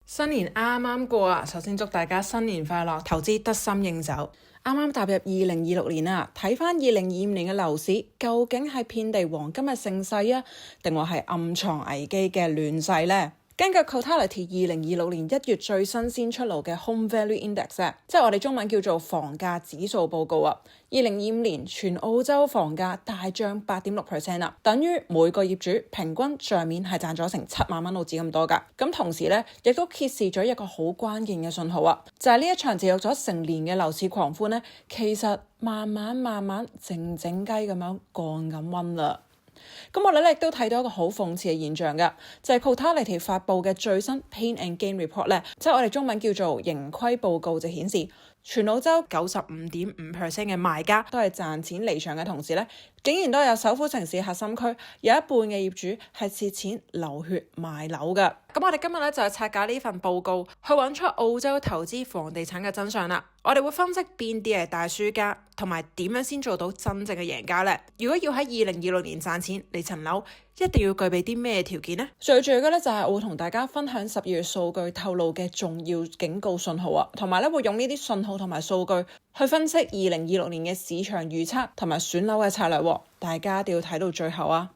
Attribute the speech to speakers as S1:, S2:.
S1: 新年啱啱過啊，首先祝大家新年快樂，投資得心應手。啱啱踏入2026年啊，睇返2025年嘅樓市，究竟係遍地黃金嘅盛世啊，定話係暗藏危機嘅亂世呢？根據 Cotality 2026年1月最新鮮出爐嘅 Home Value Index， 即係我哋中文叫做房價指數報告啊。2025年全澳洲房價大漲 8.6% 啦，等於每個業主平均帳面係賺咗成7萬蚊澳紙咁多㗎。咁同時咧，亦都揭示咗一個好關鍵嘅信號啊，就係呢一場持續咗成年嘅樓市狂歡咧，其實慢慢靜靜雞咁樣降緊溫啦。咁我哋咧亦都睇到一個好諷刺嘅現象㗎，就係 Cotality 發布嘅最新 Pain and Gain Report 咧，即係我哋中文叫做盈虧報告，就顯示全澳洲95.5% 嘅賣家都係賺錢離場嘅同時咧，竟然都有首府城市核心區有一半嘅業主係蝕錢流血賣樓㗎。咁我哋今日咧就係拆解呢份報告，去揾出澳洲投資房地產嘅真相啦。我哋會分析邊啲係大輸家，同埋點樣先做到真正嘅贏家呢？如果要喺2026年賺錢，你層樓一定要具備啲咩條件呢？最重要嘅咧就係我會同大家分享12月數據透露嘅重要警告信號啊，同埋咧會用呢啲信號同埋數據去分析2026年嘅市場預測同埋選樓嘅策略，大家一定要睇到最後啊！